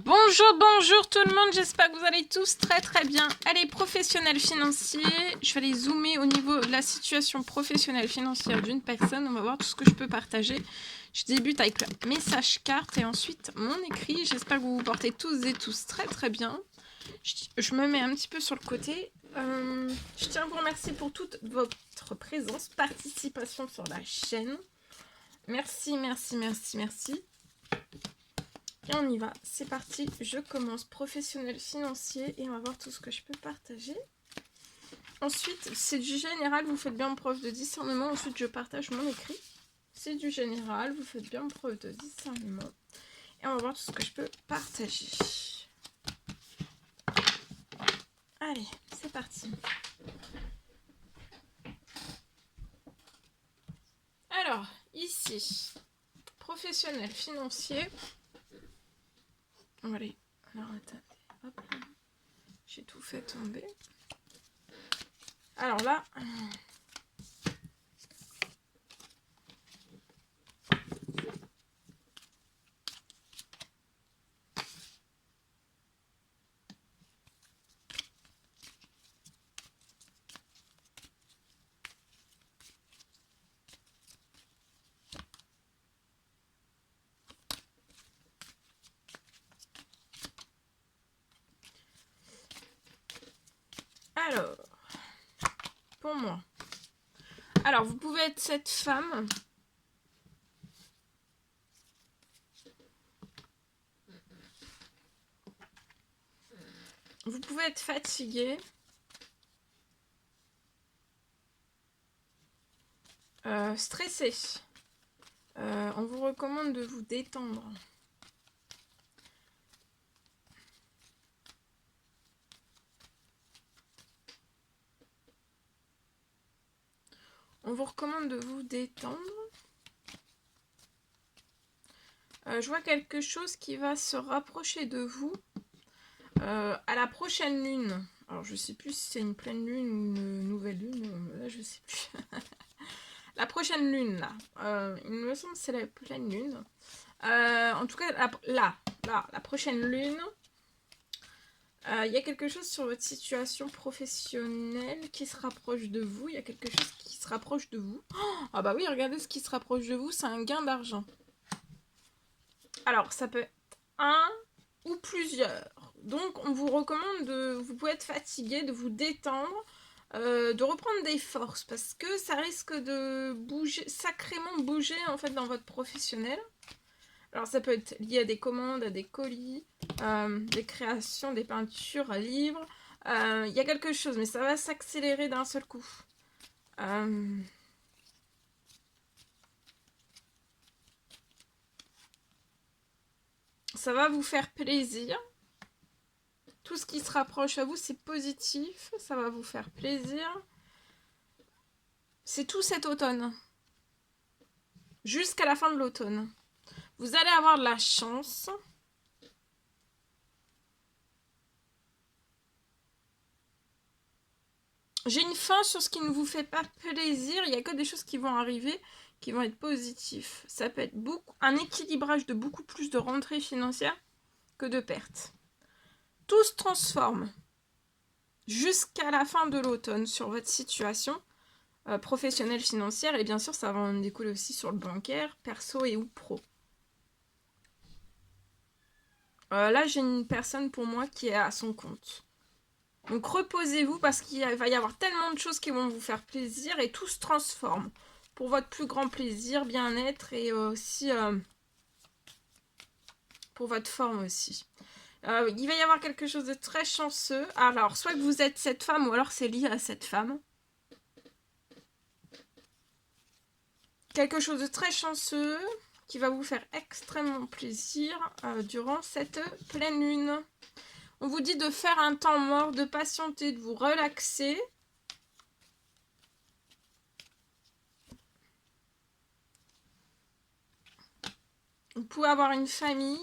Bonjour tout le monde, j'espère que vous allez tous très bien. Allez, professionnel financier, je vais aller zoomer au niveau de la situation professionnelle financière d'une personne. On va voir tout ce que je peux partager. Je débute avec le message carte et ensuite mon écrit. J'espère que vous vous portez tous et tous très bien. Je me mets un petit peu sur le côté. Je tiens à vous remercier pour toute votre présence, participation sur la chaîne. Merci. Et on y va, c'est parti, je commence professionnel financier et on va voir tout ce que je peux partager. Ensuite, c'est du général, vous faites bien preuve de discernement. Ensuite, je partage mon écrit. C'est du général, vous faites bien preuve de discernement. Et on va voir tout ce que je peux partager. Allez, c'est parti. Alors, ici, professionnel financier. Allez, alors attendez, hop, j'ai tout fait tomber. Alors là, pour moi. Alors, vous pouvez être cette femme. Vous pouvez être fatigué. Stressé. On vous recommande de vous détendre. On vous recommande de vous détendre. Je vois quelque chose qui va se rapprocher de vous à la prochaine lune. Alors, je sais plus si c'est une pleine lune ou une nouvelle lune. Là, je sais plus. La prochaine lune, là. Il me semble que c'est la pleine lune. En tout cas, la prochaine lune. Il y a quelque chose sur votre situation professionnelle qui se rapproche de vous. Il y a quelque chose qui se rapproche de vous. Ah bah oui, regardez ce qui se rapproche de vous, c'est un gain d'argent. Alors, ça peut être un ou plusieurs. Donc, on vous recommande vous pouvez être fatigué, de vous détendre, de reprendre des forces parce que ça risque de bouger, sacrément bouger en fait dans votre professionnel. Alors ça peut être lié à des commandes, à des colis, des créations, des peintures, à livres. Il y a quelque chose, mais ça va s'accélérer d'un seul coup. Ça va vous faire plaisir. Tout ce qui se rapproche à vous, c'est positif. Ça va vous faire plaisir. C'est tout cet automne. Jusqu'à la fin de l'automne. Vous allez avoir de la chance. J'ai une fin sur ce qui ne vous fait pas plaisir. Il n'y a que des choses qui vont arriver qui vont être positifs. Ça peut être un équilibrage de beaucoup plus de rentrées financières que de pertes. Tout se transforme jusqu'à la fin de l'automne sur votre situation professionnelle financière. Et bien sûr, ça va en découler aussi sur le bancaire, perso et ou pro. Là, j'ai une personne pour moi qui est à son compte. Donc reposez-vous parce qu'il va y avoir tellement de choses qui vont vous faire plaisir et tout se transforme pour votre plus grand plaisir, bien-être et aussi pour votre forme aussi. Il va y avoir quelque chose de très chanceux. Alors, soit que vous êtes cette femme ou alors c'est lié à cette femme. Quelque chose de très chanceux qui va vous faire extrêmement plaisir durant cette pleine lune. On vous dit de faire un temps mort, de patienter, de vous relaxer. Vous pouvez avoir une famille,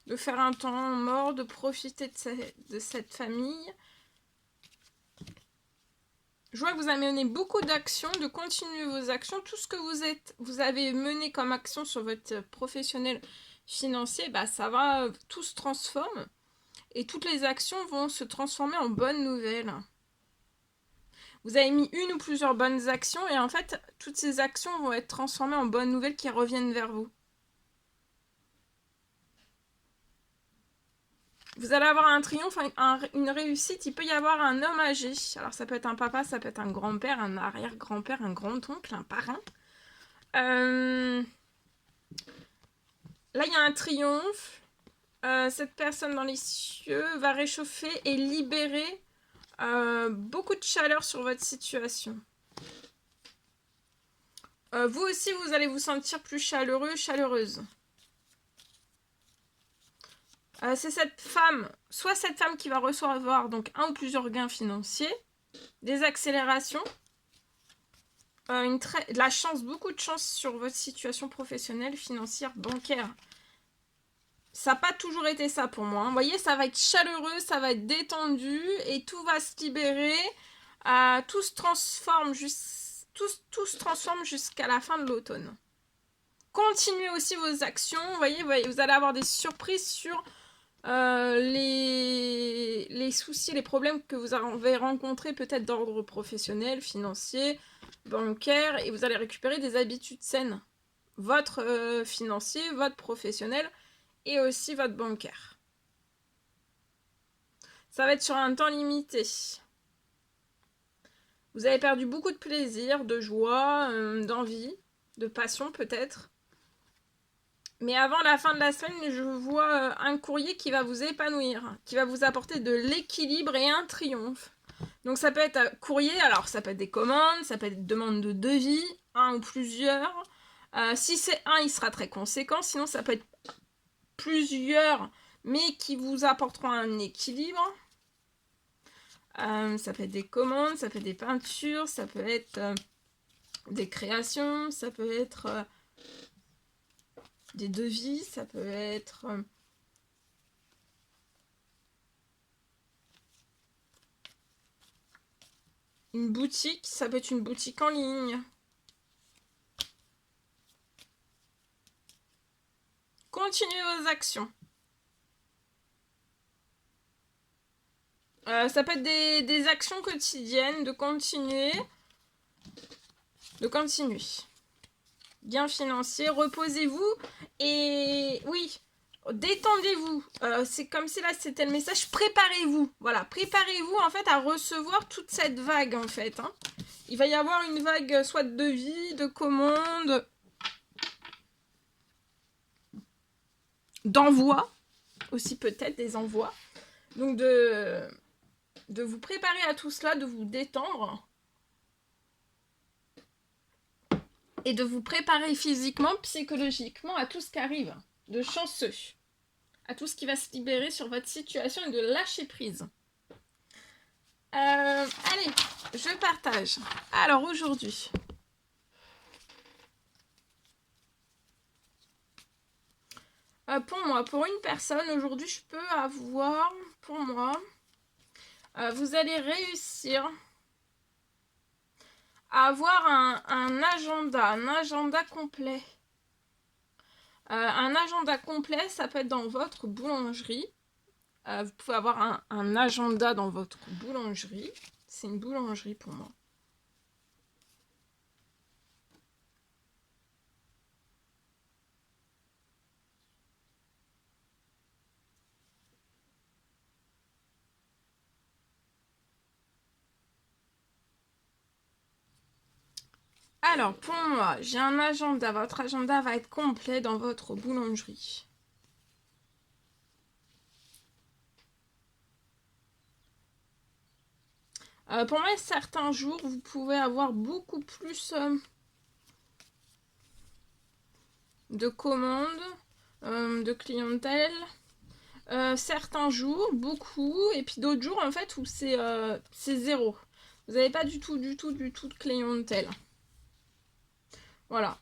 de faire un temps mort, de profiter de cette famille. Je vois que vous avez mené beaucoup d'actions, de continuer vos actions. Tout ce que vous avez mené comme action sur votre professionnel financier, bah, ça va, tout se transforme. Et toutes les actions vont se transformer en bonnes nouvelles. Vous avez mis une ou plusieurs bonnes actions et en fait, toutes ces actions vont être transformées en bonnes nouvelles qui reviennent vers vous. Vous allez avoir un triomphe, une réussite. Il peut y avoir un homme âgé. Alors ça peut être un papa, ça peut être un grand-père, un arrière-grand-père, un grand-oncle, un parrain. Là, il y a un triomphe. Cette personne dans les cieux va réchauffer et libérer beaucoup de chaleur sur votre situation. Vous aussi, vous allez vous sentir plus chaleureux, chaleureuse. C'est cette femme, soit cette femme qui va recevoir donc un ou plusieurs gains financiers, des accélérations, de la chance, beaucoup de chance sur votre situation professionnelle, financière, bancaire. Ça n'a pas toujours été ça pour moi. Vous voyez, ça va être chaleureux, ça va être détendu et tout va se libérer. Tout se transforme jusqu'à la fin de l'automne. Continuez aussi vos actions. Vous voyez, vous allez avoir des surprises sur les soucis, les problèmes que vous avez rencontrés peut-être d'ordre professionnel, financier, bancaire, et vous allez récupérer des habitudes saines. Votre financier, votre professionnel et aussi votre bancaire. Ça va être sur un temps limité. Vous avez perdu beaucoup de plaisir, de joie, d'envie, de passion peut-être. Mais avant la fin de la semaine, je vois un courrier qui va vous épanouir, qui va vous apporter de l'équilibre et un triomphe. Donc ça peut être un courrier, alors ça peut être des commandes, ça peut être des demandes de devis, un ou plusieurs. Si c'est un, il sera très conséquent, sinon ça peut être plusieurs, mais qui vous apporteront un équilibre. Ça peut être des commandes, ça peut être des peintures, ça peut être des créations, ça peut être des devis, ça peut être une boutique, ça peut être une boutique en ligne. Continuez vos actions. Ça peut être des actions quotidiennes, de continuer. Gain financier, reposez-vous et oui, détendez-vous. C'est comme si là c'était le message, préparez-vous. Voilà, préparez-vous en fait à recevoir toute cette vague en fait. Hein. Il va y avoir une vague soit de devis, de commandes, d'envois, aussi peut-être des envois. Donc de vous préparer à tout cela, de vous détendre. Et de vous préparer physiquement, psychologiquement à tout ce qui arrive. De chanceux. À tout ce qui va se libérer sur votre situation et de lâcher prise. Allez, je partage. Alors aujourd'hui, pour une personne, aujourd'hui je peux avoir, pour moi, vous allez réussir à avoir un agenda complet. Un agenda complet, ça peut être dans votre boulangerie. Vous pouvez avoir un agenda dans votre boulangerie. C'est une boulangerie pour moi. Alors, pour moi, j'ai un agenda. Votre agenda va être complet dans votre boulangerie. Pour moi, certains jours, vous pouvez avoir beaucoup plus de commandes, de clientèle. Certains jours, beaucoup. Et puis d'autres jours, en fait, où c'est zéro. Vous n'avez pas du tout de clientèle. Voilà.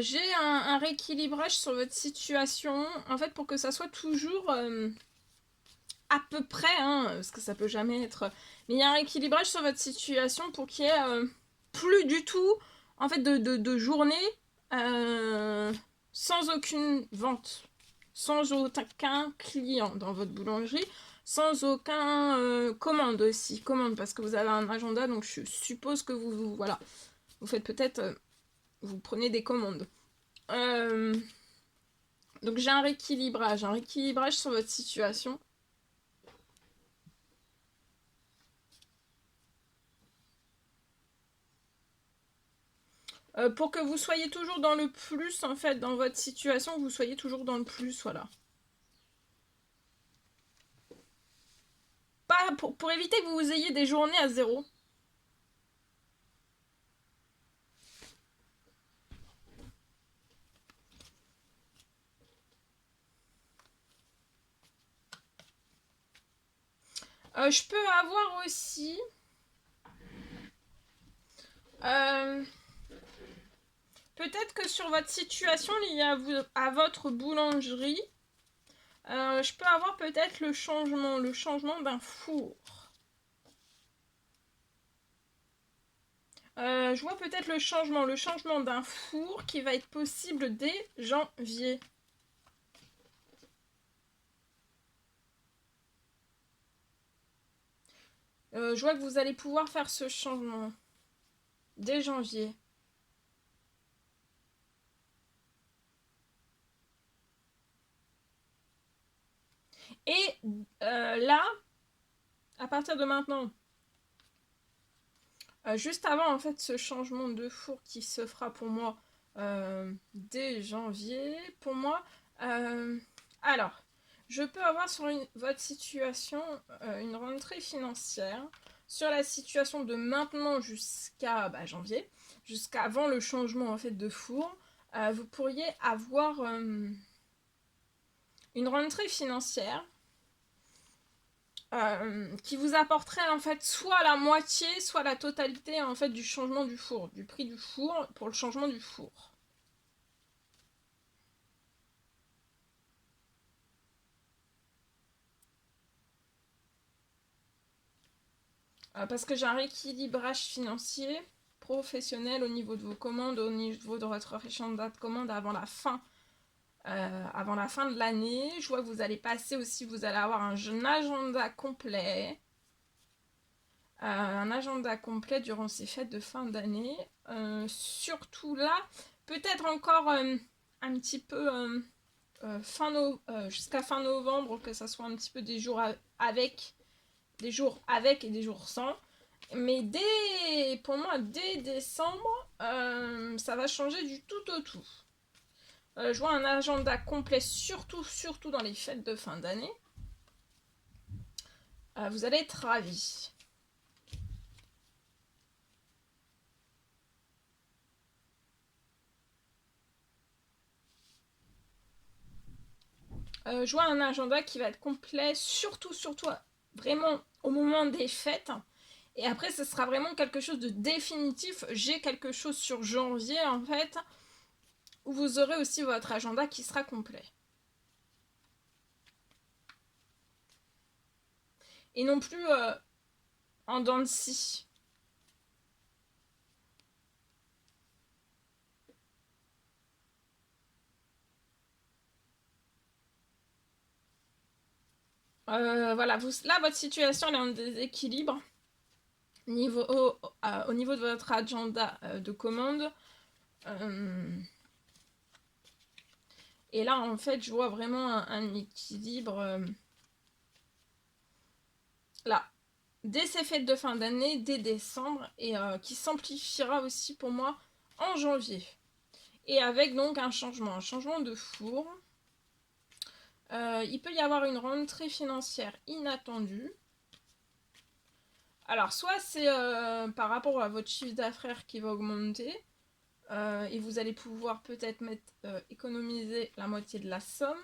J'ai un rééquilibrage sur votre situation, en fait, pour que ça soit toujours à peu près, hein, parce que ça peut jamais être... Mais il y a un rééquilibrage sur votre situation pour qu'il y ait plus du tout, en fait, de journée sans aucune vente, sans aucun client dans votre boulangerie, sans aucun commande aussi, commande, parce que vous avez un agenda, donc je suppose que voilà, vous faites peut-être, vous prenez des commandes. Donc j'ai un rééquilibrage sur votre situation. Pour que vous soyez toujours dans le plus, en fait, dans votre situation, vous soyez toujours dans le plus, voilà. Pas pour éviter que vous ayez des journées à zéro. Je peux avoir aussi... peut-être que sur votre situation liée à votre boulangerie, je peux avoir peut-être le changement d'un four. Je vois peut-être le changement d'un four qui va être possible dès janvier. Je vois que vous allez pouvoir faire ce changement dès janvier. Et là, à partir de maintenant, juste avant en fait ce changement de four qui se fera pour moi dès janvier, pour moi, alors, je peux avoir sur votre situation une rentrée financière sur la situation de maintenant jusqu'à janvier, jusqu'avant le changement en fait de four. Vous pourriez avoir une rentrée financière qui vous apporterait en fait soit la moitié, soit la totalité en fait du changement du four, du prix du four pour le changement du four. Parce que j'ai un rééquilibrage financier professionnel au niveau de vos commandes, au niveau de votre agenda de commande avant la fin de l'année. Je vois que vous allez passer aussi, vous allez avoir un agenda complet. Un agenda complet durant ces fêtes de fin d'année. Surtout là, peut-être encore un petit peu jusqu'à fin novembre, que ça soit un petit peu des jours avec et des jours sans. Mais pour moi, dès décembre, ça va changer du tout au tout. Je vois un agenda complet, surtout dans les fêtes de fin d'année. Vous allez être ravis. Je vois un agenda qui va être complet, surtout vraiment au moment des fêtes. Et après, ce sera vraiment quelque chose de définitif. J'ai quelque chose sur janvier, en fait, où vous aurez aussi votre agenda qui sera complet. Et non plus en dents de scie. Voilà, là, votre situation elle est en déséquilibre au niveau de votre agenda de commande. Et là, en fait, je vois vraiment un équilibre. Là, dès ces fêtes de fin d'année, dès décembre, et qui s'amplifiera aussi pour moi en janvier. Et avec donc un changement de four. Il peut y avoir une rentrée financière inattendue. Alors, soit c'est par rapport à votre chiffre d'affaires qui va augmenter, et vous allez pouvoir peut-être économiser la moitié de la somme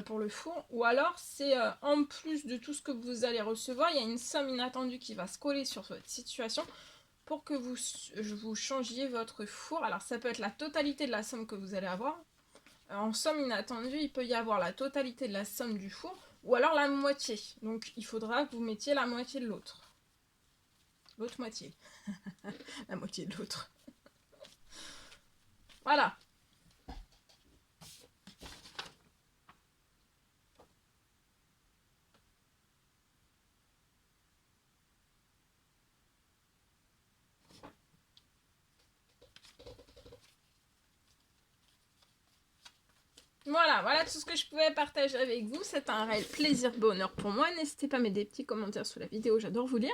pour le four, ou alors c'est en plus de tout ce que vous allez recevoir, il y a une somme inattendue qui va se coller sur votre situation pour que vous changiez votre four. Alors ça peut être la totalité de la somme que vous allez avoir. En somme inattendue, il peut y avoir la totalité de la somme du four ou alors la moitié. Donc il faudra que vous mettiez la moitié de l'autre. L'autre moitié. La moitié de l'autre. Voilà. Voilà tout ce que je pouvais partager avec vous. C'est un réel plaisir, bonheur pour moi. N'hésitez pas à mettre des petits commentaires sous la vidéo, j'adore vous lire.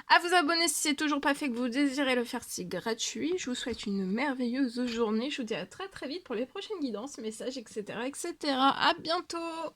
À vous abonner si c'est toujours pas fait, que vous désirez le faire, c'est gratuit. Je vous souhaite une merveilleuse journée. Je vous dis à très très vite pour les prochaines guidances, messages, etc. etc. À bientôt!